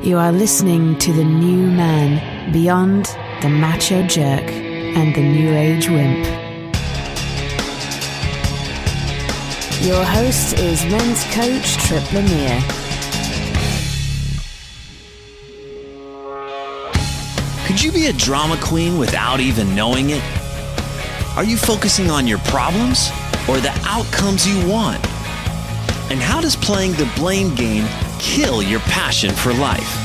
You are listening to the new man beyond the macho jerk and the new age wimp. Your host is men's coach Tripp Lanier. Could you be a drama queen without even knowing it? Are you focusing on your problems or the outcomes you want? And how does playing the blame game kill your passion for life?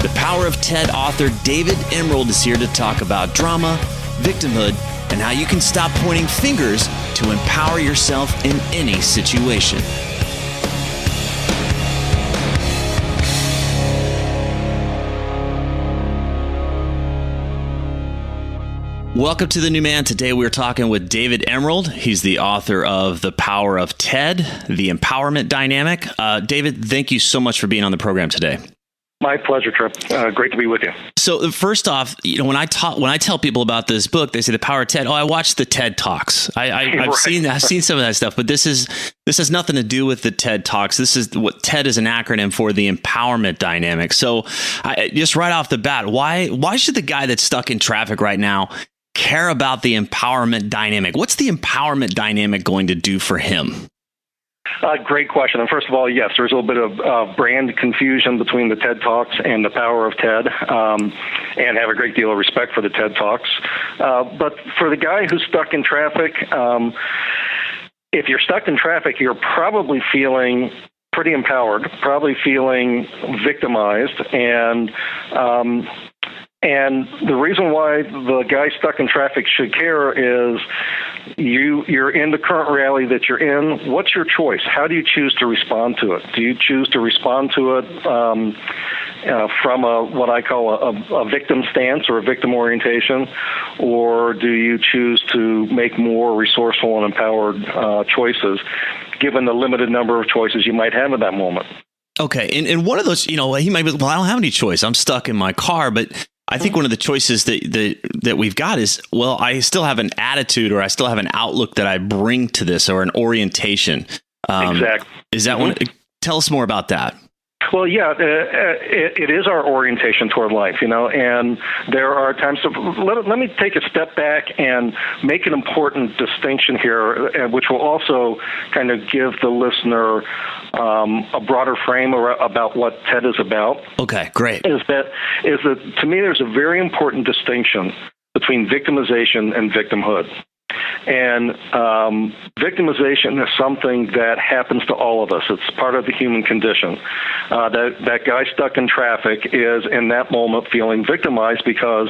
The Power of TED author David Emerald is here to talk about drama, victimhood, and how you can stop pointing fingers to empower yourself in any situation. Welcome to The New Man. Today we're talking with David Emerald. He's the author of The Power of TED, The Empowerment Dynamic. David, thank you so much for being on the program today. My pleasure, Tripp. Great to be with you. So first off, when I tell people about this book, they say The Power of TED. Oh, I watched the TED Talks. I've seen some of that stuff, but this has nothing to do with the TED Talks. This is what TED is an acronym for, the empowerment dynamic. So just right off the bat, why should the guy that's stuck in traffic right now care about the empowerment dynamic? What's the empowerment dynamic going to do for him? Great question. And first of all, yes, there's a little bit of brand confusion between the TED Talks and the Power of TED, and have a great deal of respect for the TED Talks. But for the guy who's stuck in traffic, if you're stuck in traffic, you're probably feeling pretty empowered, probably feeling victimized, and the reason why the guy stuck in traffic should care is you're in the current reality that you're in. What's your choice? How do you choose to respond to it? Do you choose to respond to it from what I call a victim stance or a victim orientation, or do you choose to make more resourceful and empowered choices, given the limited number of choices you might have at that moment? Okay, and one of those, he might be, well, I don't have any choice. I'm stuck in my car, but I think one of the choices that we've got is, well, I still have an attitude or I still have an outlook that I bring to this, or an orientation. Exactly. Is that one? Tell us more about that. Well, yeah, it is our orientation toward life, and there are times. Let me take a step back and make an important distinction here, which will also kind of give the listener a broader frame about what TED is about. Okay, great. Is that to me, there's a very important distinction between victimization and victimhood. And victimization is something that happens to all of us. It's part of the human condition. That guy stuck in traffic is in that moment feeling victimized because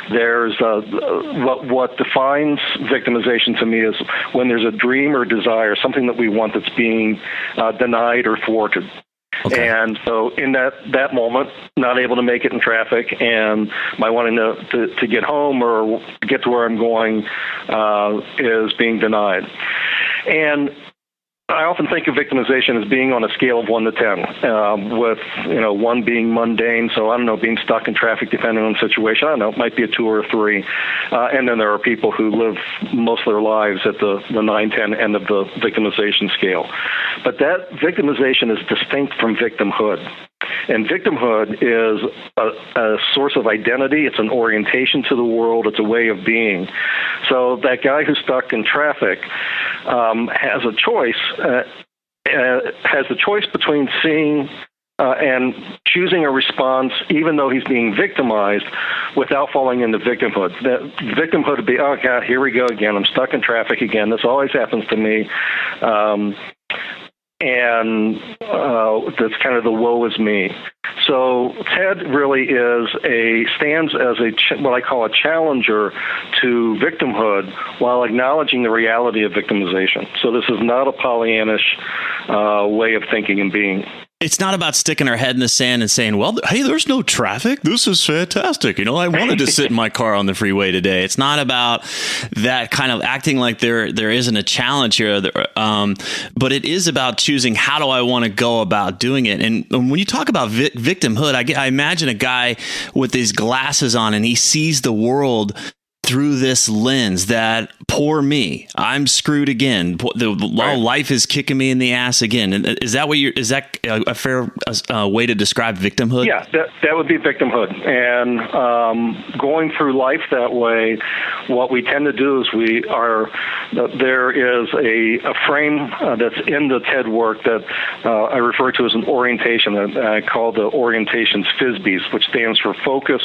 there's what defines victimization to me is when there's a dream or desire, something that we want that's being denied or thwarted. Okay. And so in that moment, not able to make it in traffic, and my wanting to get home or get to where I'm going is being denied. And I often think of victimization as being on a scale of 1 to 10, with 1 being mundane. So I don't know, being stuck in traffic, depending on the situation. I don't know, it might be a 2 or a 3. And then there are people who live most of their lives at the 9, 10 end of the victimization scale. But that victimization is distinct from victimhood. And victimhood is a source of identity. It's an orientation to the world. It's a way of being. So that guy who's stuck in traffic has a choice. Has the choice between seeing and choosing a response, even though he's being victimized, without falling into victimhood. That victimhood would be, oh God, here we go again. I'm stuck in traffic again. This always happens to me. And that's kind of the woe is me. So TED really stands as what I call a challenger to victimhood while acknowledging the reality of victimization. So this is not a Pollyannish way of thinking and being. It's not about sticking our head in the sand and saying, well, hey, there's no traffic. This is fantastic. I wanted to sit in my car on the freeway today. It's not about that kind of acting like there isn't a challenge here. But it is about choosing, how do I want to go about doing it? And when you talk about victimhood, I imagine a guy with these glasses on and he sees the world through this lens that poor me, I'm screwed again. Life is kicking me in the ass again. Is that is that a fair way to describe victimhood? Yeah, that would be victimhood. And going through life that way, what we tend to do is there is a frame that's in the TED work that I refer to as an orientation that I call the orientation's FISBEs, which stands for focus,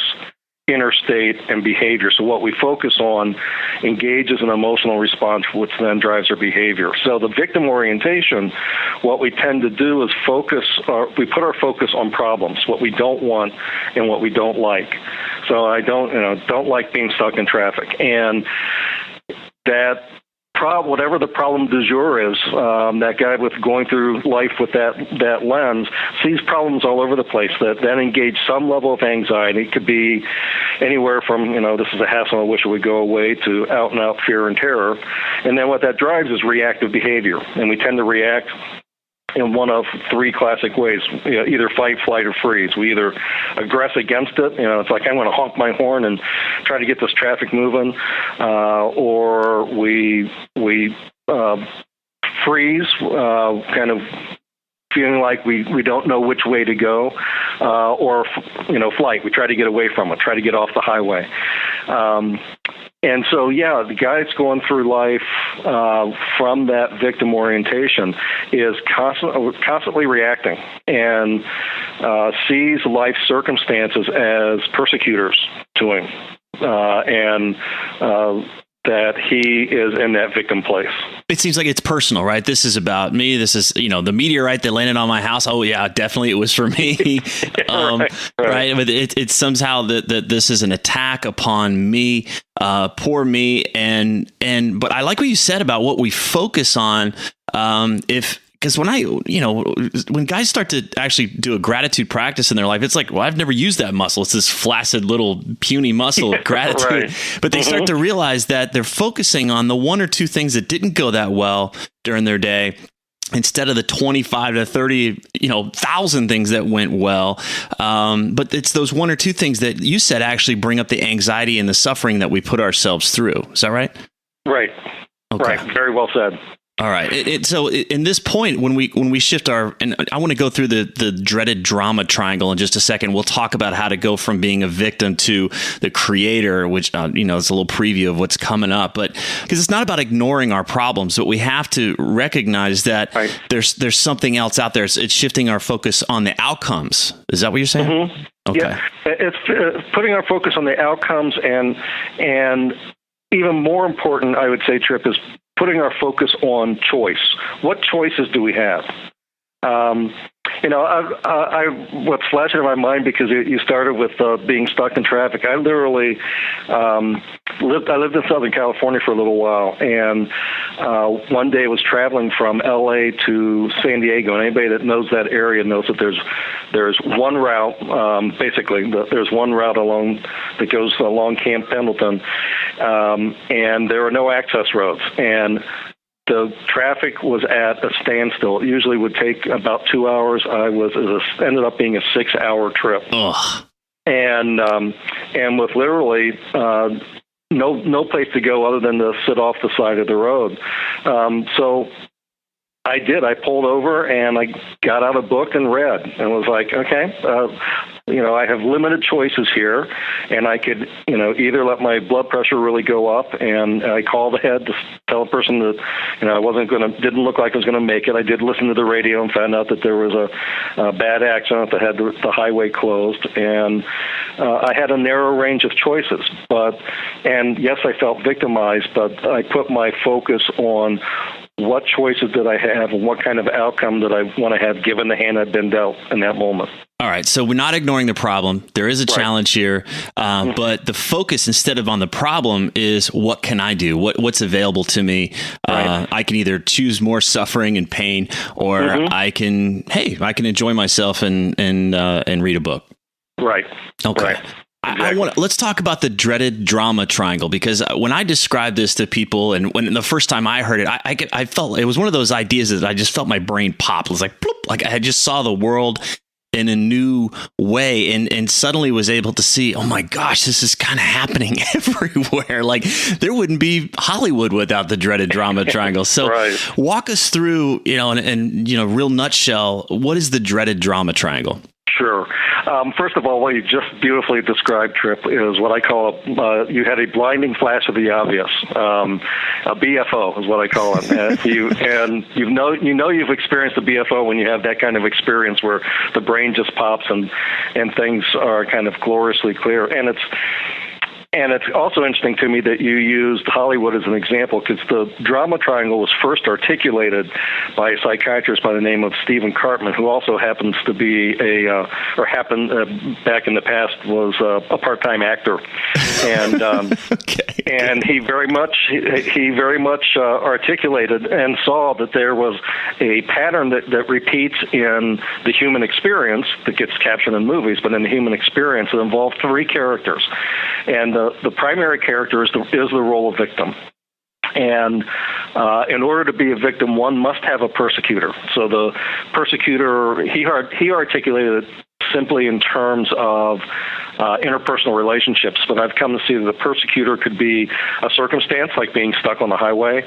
inner state, and behavior. So what we focus on engages an emotional response, which then drives our behavior. So the victim orientation, what we tend to do is we put our focus on problems, what we don't want and what we don't like. So I don't like being stuck in traffic. And that whatever the problem du jour is, that guy with going through life with that lens sees problems all over the place that then engage some level of anxiety. It could be anywhere from, this is a hassle, I wish it would go away, to out and out fear and terror. And then what that drives is reactive behavior. And we tend to react in one of three classic ways, either fight, flight, or freeze. We either aggress against it, it's like I'm going to honk my horn and try to get this traffic moving, or we freeze, kind of feeling like we don't know which way to go, or flight. We try to get away from it, try to get off the highway. And so, the guy that's going through life from that victim orientation is constantly reacting and sees life circumstances as persecutors to him, and that he is in that victim place. It seems like it's personal, right? This is about me. This is, the meteorite that landed on my house. Oh yeah, definitely it was for me. Right. But it's somehow that this is an attack upon me, poor me. But I like what you said about what we focus on. Because when guys start to actually do a gratitude practice in their life, it's like, well, I've never used that muscle. It's this flaccid little puny muscle of gratitude. Right. But they start to realize that they're focusing on the one or two things that didn't go that well during their day, instead of the 25 to 30,000 things that went well. But it's those one or two things that you said actually bring up the anxiety and the suffering that we put ourselves through. Is that right? Right. Okay. Right. Very well said. All right. So in this point, when we shift and I want to go through the dreaded drama triangle in just a second. We'll talk about how to go from being a victim to the creator, which, it's a little preview of what's coming up. But because it's not about ignoring our problems, but we have to recognize that there's something else out there. It's shifting our focus on the outcomes. Is that what you're saying? Mm-hmm. Okay. Yeah. It's putting our focus on the outcomes, and even more important, I would say, Tripp, is putting our focus on choice. What choices do we have? What's flashing in my mind, because you started with being stuck in traffic. I literally lived in Southern California for a little while, and one day I was traveling from L.A. to San Diego. And anybody that knows that area knows that there's one route. There's one route that goes along Camp Pendleton, and there are no access roads. And the traffic was at a standstill. It usually would take about 2 hours. It ended up being a 6-hour trip. Ugh. And with literally no place to go other than to sit off the side of the road. So I did. I pulled over and I got out a book and read, and was like, okay, I have limited choices here, and I could, either let my blood pressure really go up, and I called ahead to tell a person that, didn't look like I was going to make it. I did listen to the radio and found out that there was a bad accident that had the highway closed, and I had a narrow range of choices. And yes, I felt victimized, but I put my focus on what choices did I have and what kind of outcome did I want to have given the hand I'd been dealt in that moment. All right. So we're not ignoring the problem. There is a challenge here, but the focus instead of on the problem is what can I do? What's available to me? I can either choose more suffering and pain, or I can enjoy myself and read a book. Right. Okay. Right. Exactly. Let's talk about the dreaded drama triangle, because when I describe this to people, and when the first time I heard it, I felt it was one of those ideas that I just felt my brain pop. It was like, bloop, like I just saw the world in a new way, and suddenly was able to see, oh my gosh, this is kind of happening everywhere. Like there wouldn't be Hollywood without the dreaded drama triangle. So walk us through, and real nutshell, what is the dreaded drama triangle? Sure. First of all, what you just beautifully described, Tripp, is what I call you had a blinding flash of the obvious. A BFO is what I call it. You've experienced a BFO when you have that kind of experience where the brain just pops and things are kind of gloriously clear. And it's also interesting to me that you used Hollywood as an example, because the drama triangle was first articulated by a psychiatrist by the name of Stephen Cartman, who also happens to be back in the past was a part-time actor, and and he very much articulated and saw that there was a pattern that repeats in the human experience that gets captured in movies, but in the human experience it involved three characters, and the primary character is the role of victim. And in order to be a victim, one must have a persecutor. So the persecutor, he articulated it simply in terms of interpersonal relationships, but I've come to see that the persecutor could be a circumstance like being stuck on the highway.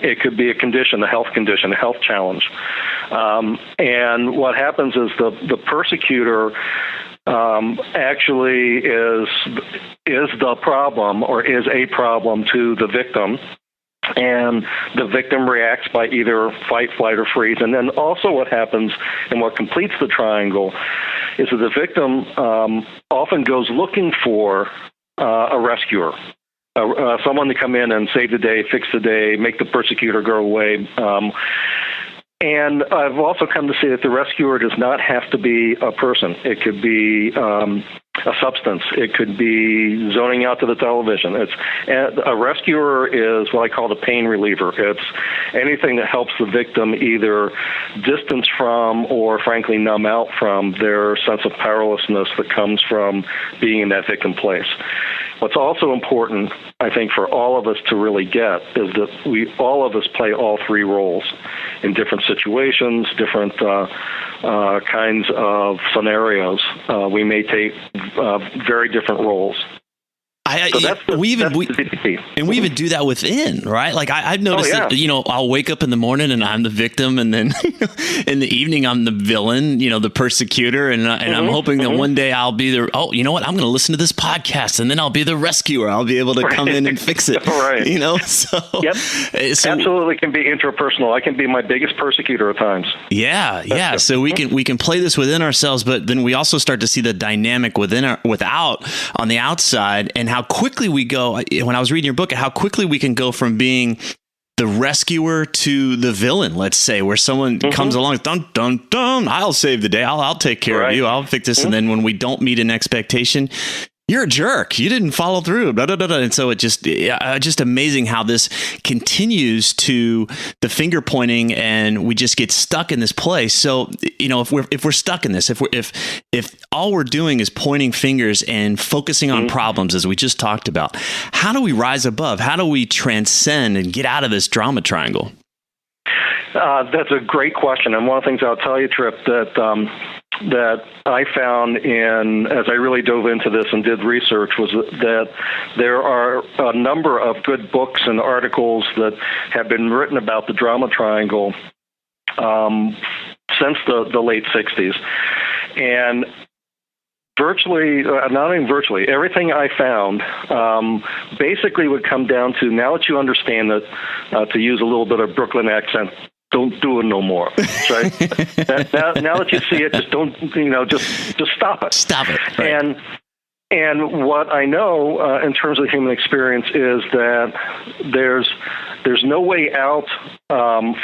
It could be a condition, a health challenge. And what happens is the persecutor actually is the problem, or is a problem to the victim, and the victim reacts by either fight, flight, or freeze. And then also what happens and what completes the triangle is that the victim often goes looking for a rescuer, someone to come in and save the day, fix the day, make the persecutor go away. And I've also come to see that the rescuer does not have to be a person. It could be a substance. It could be zoning out to the television. A rescuer is what I call the pain reliever. It's anything that helps the victim either distance from or, frankly, numb out from their sense of powerlessness that comes from being in that victim place. What's also important, I think, for all of us to really get is that all of us play all three roles in different situations, different kinds of scenarios. We may take very different roles. We even do that within, right? Like I've noticed that, I'll wake up in the morning and I'm the victim, and then in the evening I'm the villain, the persecutor, and I'm hoping that one day I'll be I'm going to listen to this podcast, and then I'll be the rescuer. I'll be able to come in and fix it. Right. So absolutely can be intrapersonal. I can be my biggest persecutor at times. Yeah. So we can play this within ourselves, but then we also start to see the dynamic without on the outside, and how quickly we go. When I was reading your book, how quickly we can go from being the rescuer to the villain, let's say, where someone comes along, dun, dun, dun, I'll save the day. I'll take care of you. I'll fix this. And then when we don't meet an expectation, you're a jerk. You didn't follow through. Blah, blah, blah, blah. And so it just amazing how this continues to the finger pointing, and we just get stuck in this place. So, if we're stuck in this, if all we're doing is pointing fingers and focusing on problems, as we just talked about, how do we rise above? How do we transcend and get out of this drama triangle? That's a great question. And one of the things I'll tell you, Tripp, that I found as I really dove into this and did research, was that there are a number of good books and articles that have been written about the drama triangle since the late 60s. And everything I found basically would come down to, now that you understand that, to use a little bit of Brooklyn accent, don't do it no more. Right? now that you see it, just don't. Just stop it. Stop it. Right. And what I know in terms of the human experience is that there's no way out from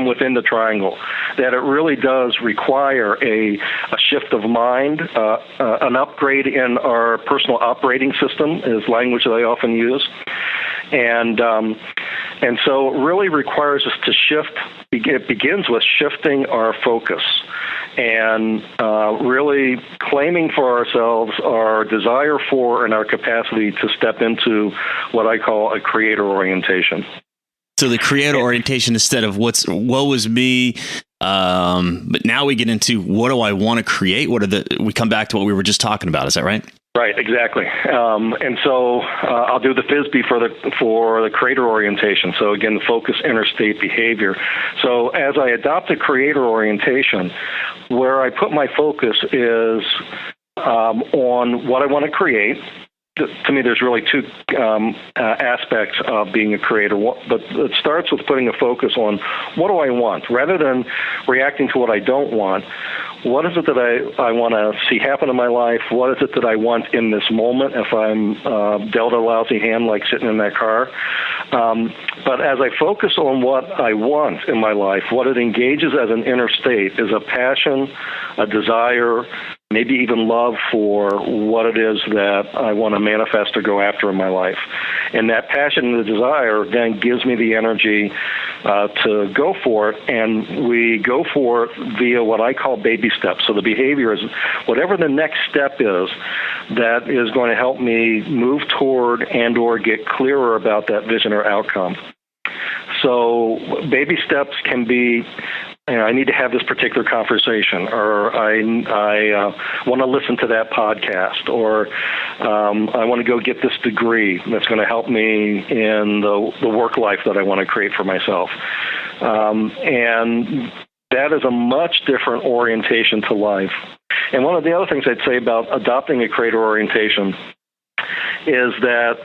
within the triangle. That it really does require a shift of mind, an upgrade in our personal operating system is language that I often use, and so it really requires us to shift. It begins with shifting our focus and really claiming for ourselves our desire for and our capacity to step into what I call a creator orientation. So the creator orientation, instead of woe is me, But now we get into, what do I want to create? We come back to what we were just talking about. Is that right? Right, exactly. And so I'll do the FISB for the creator orientation. So again, the focus interstate behavior. So as I adopt a creator orientation, where I put my focus is on what I want to create. To me, there's really two aspects of being a creator. But it starts with putting a focus on, what do I want? Rather than reacting to what I don't want, what is it that I want to see happen in my life? What is it that I want in this moment if I'm dealt a lousy hand like sitting in that car? But as I focus on what I want in my life, what it engages as an inner state is a passion, a desire, maybe even love for what it is that I want to manifest or go after in my life. And that passion and the desire then gives me the energy to go for it, and we go for it via what I call baby steps. So the behavior is whatever the next step is that is going to help me move toward and or get clearer about that vision or outcome. So baby steps can be, I need to have this particular conversation, or I want to listen to that podcast, or I want to go get this degree that's going to help me in the work life that I want to create for myself. And that is a much different orientation to life. And one of the other things I'd say about adopting a creator orientation is that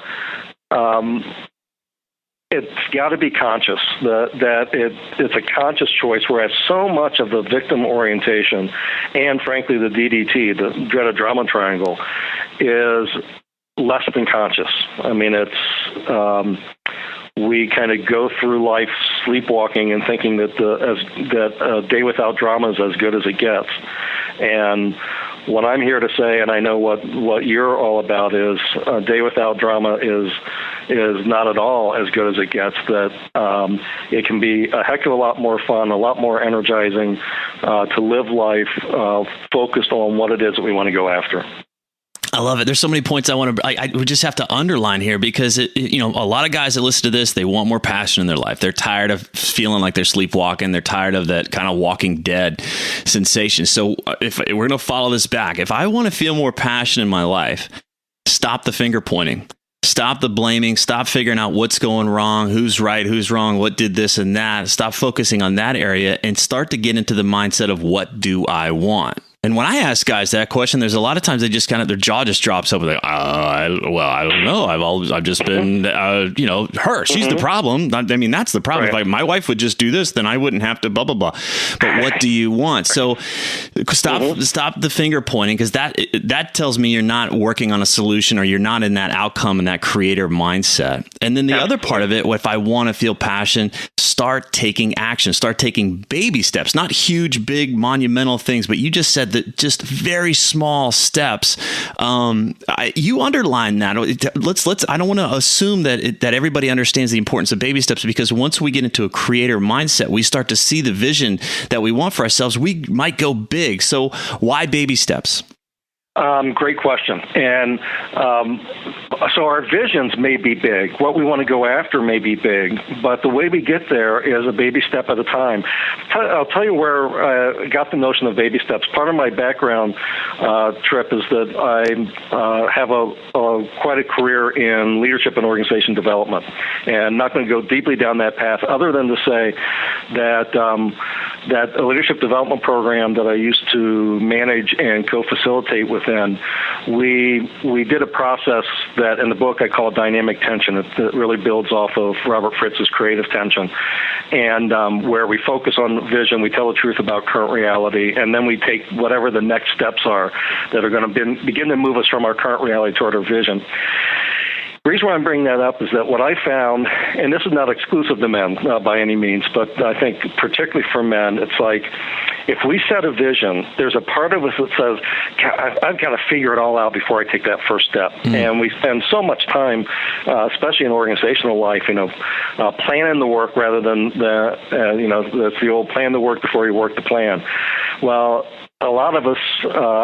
it's got to be conscious, that it's a conscious choice, whereas so much of the victim orientation and, frankly, the DDT, the dreaded drama triangle, is less than conscious. I mean, it's we kind of go through life sleepwalking and thinking that a day without drama is as good as it gets. And what I'm here to say, and I know what you're all about, is a day without drama is not at all as good as it gets. That it can be a heck of a lot more fun, a lot more energizing to live life focused on what it is that we want to go after. I love it. There's so many points I would just have to underline here, because a lot of guys that listen to this, they want more passion in their life. They're tired of feeling like they're sleepwalking. They're tired of that kind of Walking Dead sensation. So if we're going to follow this back, if I want to feel more passion in my life, stop the finger pointing. Stop the blaming. Stop figuring out what's going wrong, who's right, who's wrong, what did this and that. Stop focusing on that area and start to get into the mindset of, what do I want? And when I ask guys that question, there's a lot of times they just their jaw just drops over. Like, I don't know. I've just been, her. She's the problem. I mean, that's the problem. Right. If my wife would just do this, then I wouldn't have to blah, blah, blah. But what do you want? So stop the finger pointing, because that tells me you're not working on a solution, or you're not in that outcome and that creator mindset. And then the other part of it, if I want to feel passion, start taking action, start taking baby steps, not huge, big, monumental things, but you just said that just very small steps. You underline that. Let's. I don't want to assume that everybody understands the importance of baby steps, because once we get into a creator mindset, we start to see the vision that we want for ourselves. We might go big. So why baby steps? Great question. And so our visions may be big. What we want to go after may be big, but the way we get there is a baby step at a time. I'll tell you where I got the notion of baby steps. Part of my background, Tripp, is that I have quite a career in leadership and organization development. And I'm not going to go deeply down that path, other than to say that that a leadership development program that I used to manage and co-facilitate within, we did a process that in the book I call dynamic tension. It really builds off of Robert Fritz's creative tension, and where we focus on vision, we tell the truth about current reality, and then we take whatever the next steps are that are going to begin to move us from our current reality toward our vision. The reason why I'm bringing that up is that what I found, and this is not exclusive to men by any means, but I think particularly for men, it's like if we set a vision, there's a part of us that says, I've got to figure it all out before I take that first step. And we spend so much time, especially in organizational life, planning the work rather than that's the old plan the work before you work the plan. Well, a lot of us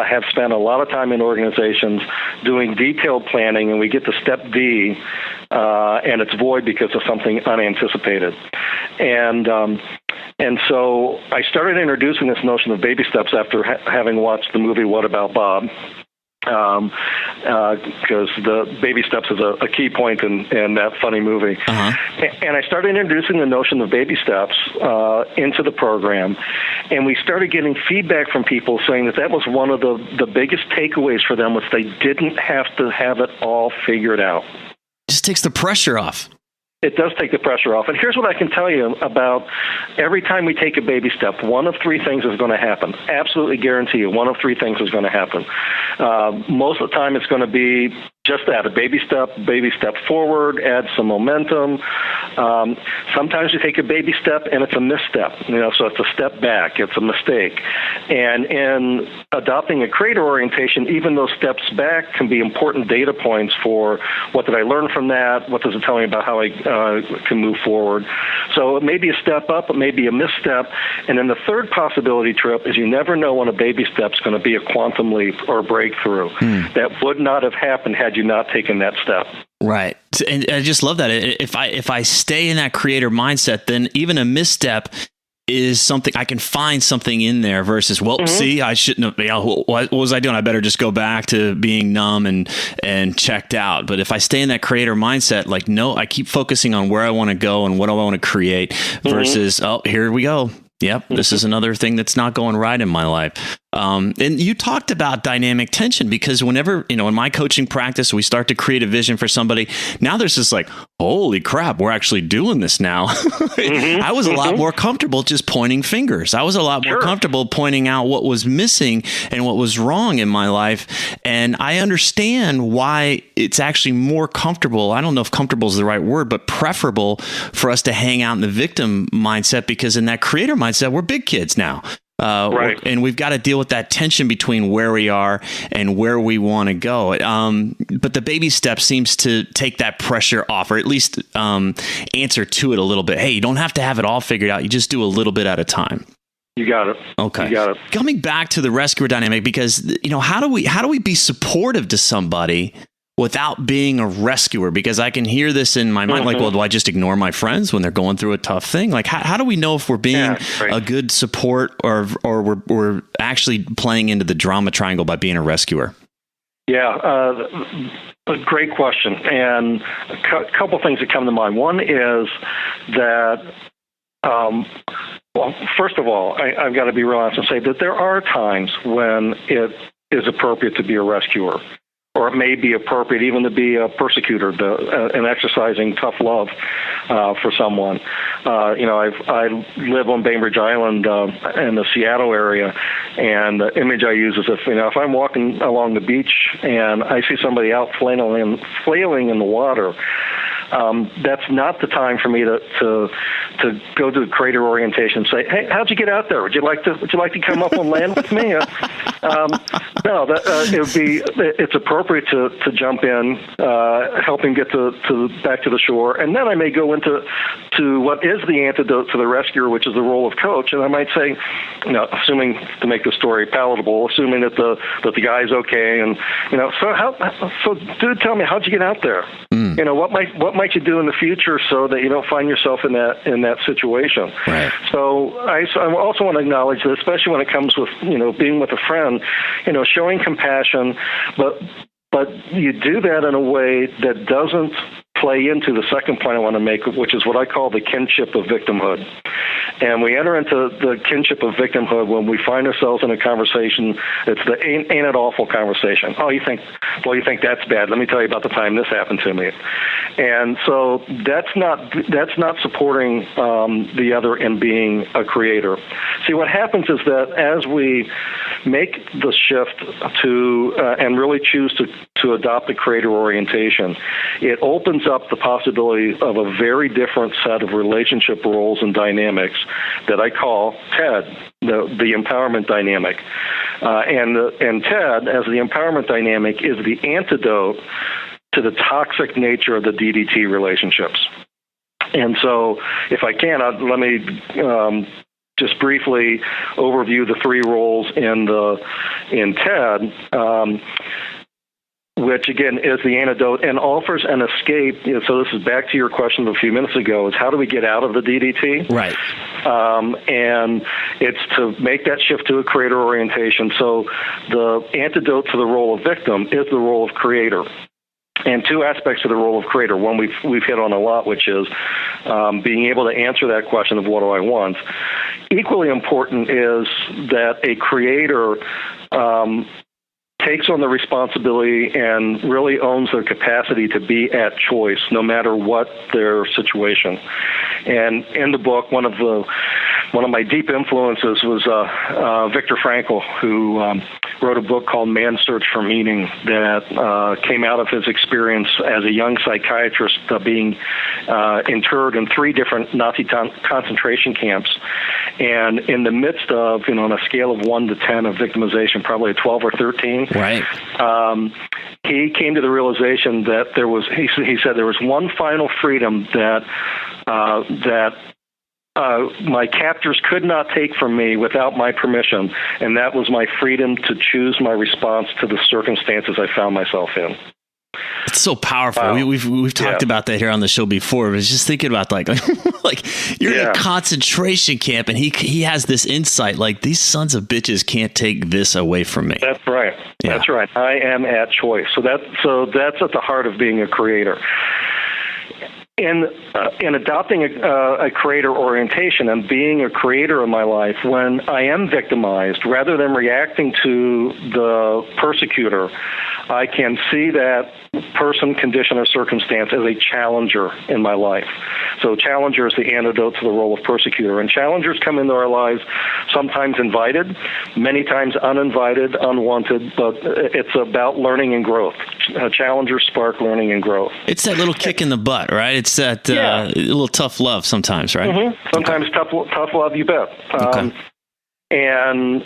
have spent a lot of time in organizations doing detailed planning, and we get to step D, and it's void because of something unanticipated. And And so I started introducing this notion of baby steps after having watched the movie What About Bob? Because the baby steps is a key point in that funny movie. And I started introducing the notion of baby steps into the program, and we started getting feedback from people saying that was one of the biggest takeaways for them, was they didn't have to have it all figured out. Just takes the pressure off. It does take the pressure off. And here's what I can tell you about every time we take a baby step, one of three things is going to happen. Absolutely guarantee you, one of three things is going to happen. Most of the time it's going to be just that, a baby step forward, add some momentum. Sometimes you take a baby step and it's a misstep, so it's a step back, it's a mistake. And in adopting a creator orientation, even those steps back can be important data points for what did I learn from that, what does it tell me about how I can move forward. So it may be a step up, it may be a misstep. And then the third possibility, Tripp, is you never know when a baby step's going to be a quantum leap or a breakthrough. That would not have happened had you not taken that step. Right. And I just love that. If I stay in that creator mindset, then even a misstep is something I can find something in there versus, see, I shouldn't have, what was I doing? I better just go back to being numb and checked out. But if I stay in that creator mindset, like, no, I keep focusing on where I want to go and what I want to create versus, here we go. Yep. This is another thing that's not going right in my life. And you talked about dynamic tension, because whenever, in my coaching practice, we start to create a vision for somebody. Now there's this like, holy crap, we're actually doing this now. I was a lot more comfortable just pointing fingers. I was a lot more comfortable pointing out what was missing and what was wrong in my life. And I understand why it's actually more comfortable. I don't know if comfortable is the right word, but preferable for us to hang out in the victim mindset, because in that creator mindset, we're big kids now. Right. And we've got to deal with that tension between where we are and where we want to go. But the baby step seems to take that pressure off, or at least answer to it a little bit. Hey, you don't have to have it all figured out. You just do a little bit at a time. You got it. Okay. You got it. Coming back to the rescuer dynamic, because how do we be supportive to somebody without being a rescuer? Because I can hear this in my mind, like, well, do I just ignore my friends when they're going through a tough thing? Like, how do we know if we're being a good support or we're actually playing into the drama triangle by being a rescuer? Yeah, a great question. And a couple things that come to mind. One is that, well, first of all, I've got to be real honest and say that there are times when it is appropriate to be a rescuer, or it may be appropriate even to be a persecutor, and exercising tough love for someone. I live on Bainbridge Island in the Seattle area, and the image I use is if I'm walking along the beach and I see somebody out flailing in the water, that's not the time for me to go to the creator orientation and say, "Hey, how'd you get out there? Would you like to come up on land with me?" No, it's appropriate to jump in, help him get back to the shore, and then I may go into what is the antidote to the rescuer, which is the role of coach, and I might say, assuming, to make the story palatable, assuming that the guy's okay, and so dude, tell me, how'd you get out there? What might you do in the future so that you don't find yourself in that situation? Right. So I also want to acknowledge that, especially when it comes with being with a friend, showing compassion, but you do that in a way that doesn't play into the second point I want to make, which is what I call the kinship of victimhood. And we enter into the kinship of victimhood when we find ourselves in a conversation. It's the ain't it awful conversation. Oh, you think that's bad? Let me tell you about the time this happened to me. And so that's not supporting the other in being a creator. See, what happens is that as we make the shift to and really choose to adopt the creator orientation, it opens up the possibility of a very different set of relationship roles and dynamics that I call TED, the empowerment dynamic. And TED, as the empowerment dynamic, is the antidote to the toxic nature of the DDT relationships. And so, if I can, let me just briefly overview the three roles in TED. which again is the antidote and offers an escape. So this is back to your question of a few minutes ago: is how do we get out of the DDT? Right. And it's to make that shift to a creator orientation. So the antidote to the role of victim is the role of creator. And two aspects of the role of creator. One we've hit on a lot, which is being able to answer that question of what do I want. Equally important is that a creator takes on the responsibility and really owns their capacity to be at choice, no matter what their situation. And in the book, one of my deep influences was Viktor Frankl, who wrote a book called Man's Search for Meaning that came out of his experience as a young psychiatrist being interred in 3 different Nazi concentration camps. And in the midst of, on a scale of 1 to 10 of victimization, probably a 12 or 13, right. He came to the realization that he said there was one final freedom that my captors could not take from me without my permission, and that was my freedom to choose my response to the circumstances I found myself in. It's so powerful. Wow. We've talked about that here on the show before. I was just thinking about like you're in a concentration camp, and he has this insight like these sons of bitches can't take this away from me. That's right. Yeah. That's right. I am at choice. So that's at the heart of being a creator. In adopting a creator orientation and being a creator in my life, when I am victimized, rather than reacting to the persecutor, I can see that person, condition, or circumstance as a challenger in my life. So challenger is the antidote to the role of persecutor. And challengers come into our lives sometimes invited, many times uninvited, unwanted, but it's about learning and growth. Challengers spark learning and growth. It's that little kick in the butt, right? It's that little tough love sometimes, right? Mm-hmm. Sometimes tough love, you bet. Okay. And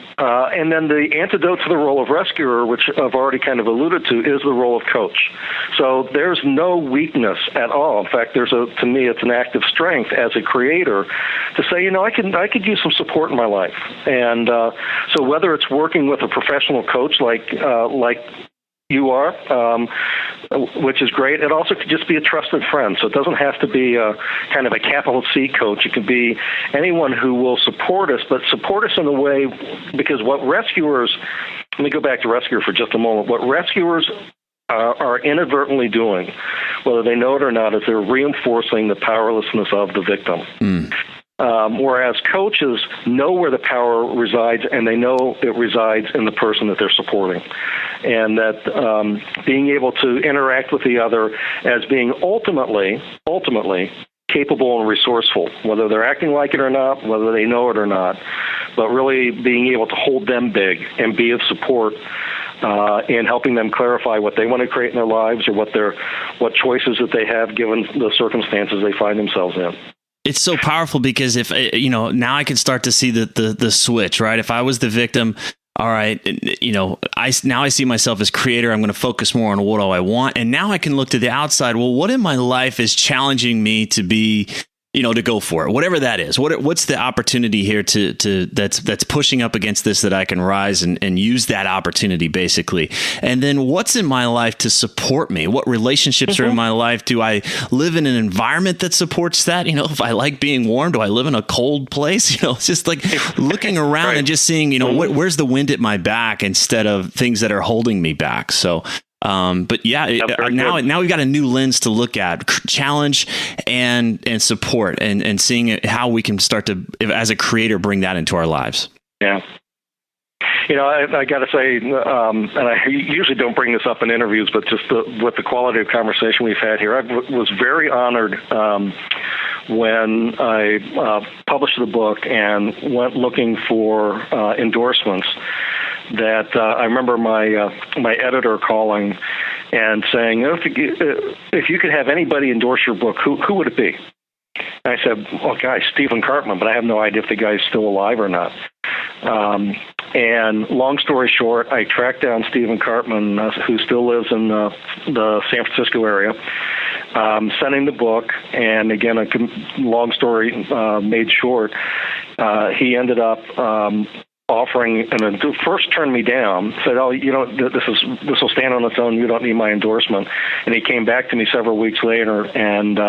then the antidote to the role of rescuer, which I've already kind of alluded to, is the role of coach. So there's no weakness at all. In fact, to me, it's an act of strength as a creator to say, I could use some support in my life. And so whether it's working with a professional coach like you are, which is great. It also could just be a trusted friend. So it doesn't have to be a kind of a capital C coach. It could be anyone who will support us, but support us in a way, because what rescuers, let me go back to rescuer for just a moment. What rescuers are inadvertently doing, whether they know it or not, is they're reinforcing the powerlessness of the victim. Whereas coaches know where the power resides, and they know it resides in the person that they're supporting. And that being able to interact with the other as being ultimately capable and resourceful, whether they're acting like it or not, whether they know it or not, but really being able to hold them big and be of support in helping them clarify what they want to create in their lives, or what choices that they have given the circumstances they find themselves in. It's so powerful because if, now I can start to see the switch, right? If I was the victim, all right, I see myself as creator. I'm going to focus more on what do I want. And now I can look to the outside. Well, what in my life is challenging me to be, to go for it, whatever that is. What's the opportunity here that's pushing up against this that I can rise and use that opportunity basically. And then what's in my life to support me? What relationships are in my life? Do I live in an environment that supports that? If I like being warm, do I live in a cold place? It's just like looking around right. And just seeing, where's the wind at my back instead of things that are holding me back. So but now we've got a new lens to look at, challenge and support and seeing how we can start to, as a creator, bring that into our lives. Yeah. I got to say, and I usually don't bring this up in interviews, but just with the quality of conversation we've had here, I was very honored when I published the book and went looking for endorsements. That I remember my editor calling and saying, if you could have anybody endorse your book, who would it be? And I said, well, guys, Stephen Karpman, but I have no idea if the guy's still alive or not. And long story short, I tracked down Stephen Karpman, who still lives in the San Francisco area, sending the book. And again, long story made short, he ended up offering, and first turned me down, said, "Oh, this will stand on its own. You don't need my endorsement." And he came back to me several weeks later, and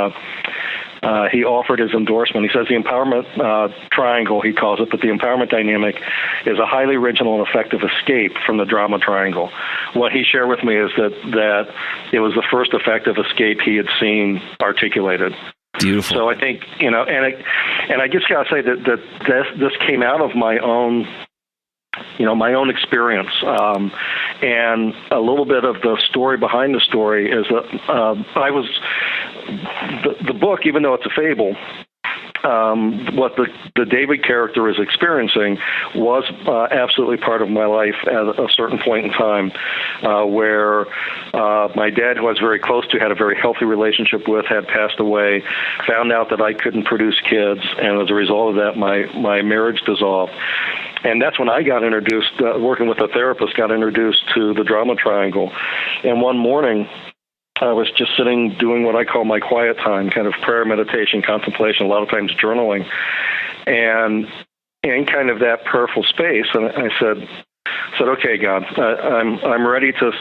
he offered his endorsement. He says the empowerment triangle, he calls it, but the empowerment dynamic is a highly original and effective escape from the drama triangle. What he shared with me is that it was the first effective escape he had seen articulated. Beautiful. So I think, and I just gotta say that this came out of my own experience, and a little bit of the story behind the story is that I was the book, even though it's a fable. What the David character is experiencing was absolutely part of my life at a certain point in time, where my dad, who I was very close to, had a very healthy relationship with, had passed away, found out that I couldn't produce kids, and as a result of that, my marriage dissolved. And that's when I got introduced, working with a therapist, got introduced to the drama triangle. And one morning, I was just sitting doing what I call my quiet time, kind of prayer, meditation, contemplation, a lot of times journaling, and in kind of that prayerful space. And I said, "Okay, God, I'm ready to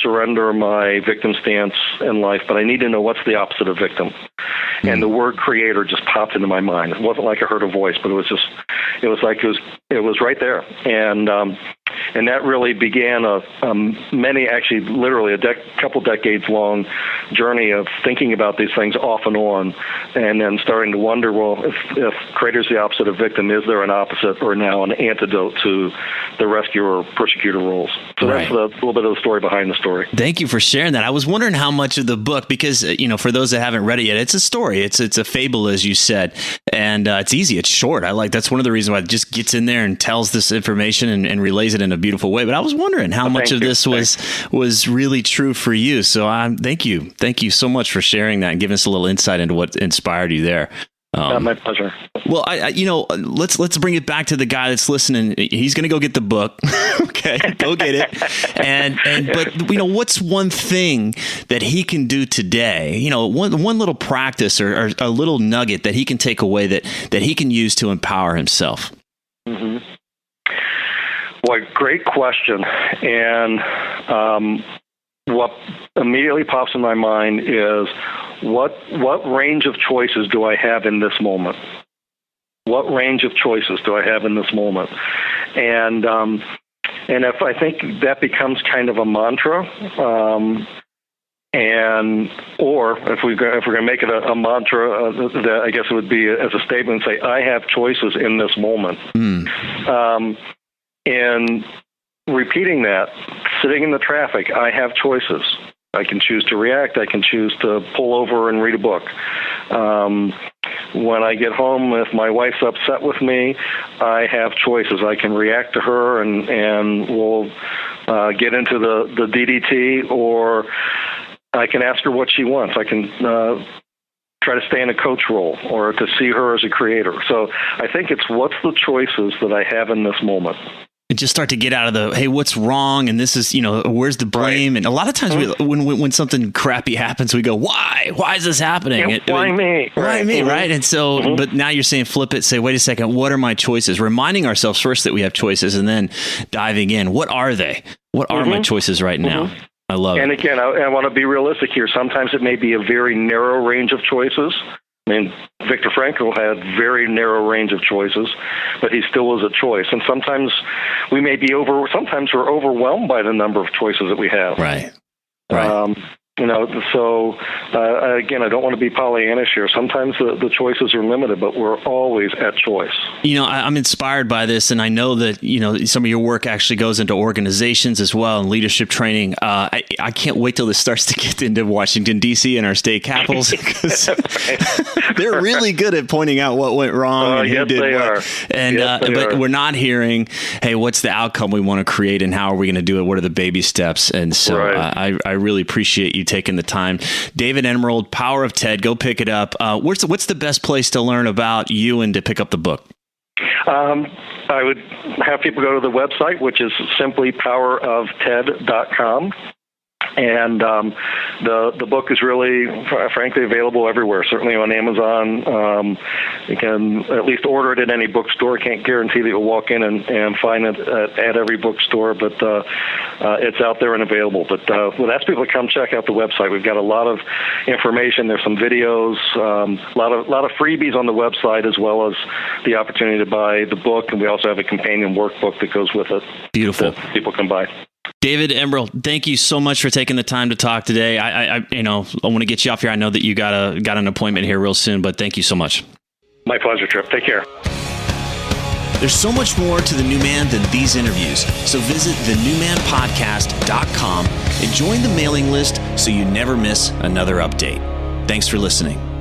surrender my victim stance in life, but I need to know what's the opposite of victim." And the word creator just popped into my mind. It wasn't like I heard a voice, but it was right there. And that really began literally a couple decades long journey of thinking about these things off and on, and then starting to wonder, well, if creator is the opposite of victim, is there an opposite or now an antidote to the rescuer or persecutor roles? So That's a little bit of the story behind the story. Thank you for sharing that. I was wondering how much of the book, because for those that haven't read it yet, it's a story. It's a fable, as you said, and it's easy. It's short. That's one of the reasons why it just gets in there and tells this information and relays it in a beautiful way. But I was wondering how much of this was really true for you. So thank you so much for sharing that and giving us a little insight into what inspired you there. My pleasure. Well, let's bring it back to the guy that's listening. He's going to go get the book. Okay, go get it. But what's one thing that he can do today? One little practice or a little nugget that he can take away that he can use to empower himself. Mm-hmm. Boy, great question. And what immediately pops in my mind is what range of choices do I have in this moment? What range of choices do I have in this moment? And if I think that becomes kind of a mantra, or if we're going to make it a mantra, that I guess it would be as a statement, say, I have choices in this moment. And repeating that, sitting in the traffic, I have choices. I can choose to react. I can choose to pull over and read a book. When I get home, if my wife's upset with me, I have choices. I can react to her and we'll get into the DDT, or I can ask her what she wants. I can try to stay in a coach role or to see her as a creator. So I think it's what's the choices that I have in this moment. And just start to get out of the, hey, what's wrong? And this is, where's the blame? Right. And a lot of times when something crappy happens, we go, why? Why is this happening? Yeah, why me? Why me, right? And so, but now you're saying flip it, say, wait a second, what are my choices? Reminding ourselves first that we have choices and then diving in. What are they? What are my choices right now? I love it. And again, I want to be realistic here. Sometimes it may be a very narrow range of choices. I mean, Viktor Frankl had very narrow range of choices, but he still was a choice. And sometimes sometimes we're overwhelmed by the number of choices that we have. Right. So again, I don't want to be Pollyannish here. Sometimes the choices are limited, but we're always at choice. I'm inspired by this, and I know that, some of your work actually goes into organizations as well and leadership training. I can't wait till this starts to get into Washington, D.C. and our state capitals, because they're really good at pointing out what went wrong and who did what. Are. And but we're not hearing, hey, what's the outcome we want to create and how are we going to do it? What are the baby steps? And so I really appreciate you taking the time. David Emerald, Power of TED, go pick it up. What's the best place to learn about you and to pick up the book? I would have people go to the website, which is simply powerofted.com. And the book is really, frankly, available everywhere, certainly on Amazon. You can at least order it at any bookstore. Can't guarantee that you'll walk in and find it at every bookstore, but it's out there and available. But we'll ask people to come check out the website. We've got a lot of information. There's some videos, a lot of freebies on the website, as well as the opportunity to buy the book. And we also have a companion workbook that goes with it. Beautiful. That people can buy. David Emerald, thank you so much for taking the time to talk today. I want to get you off here. I know that you got an appointment here real soon, but thank you so much. My pleasure, Tripp. Take care. There's so much more to The New Man than these interviews. So visit thenewmanpodcast.com and join the mailing list so you never miss another update. Thanks for listening.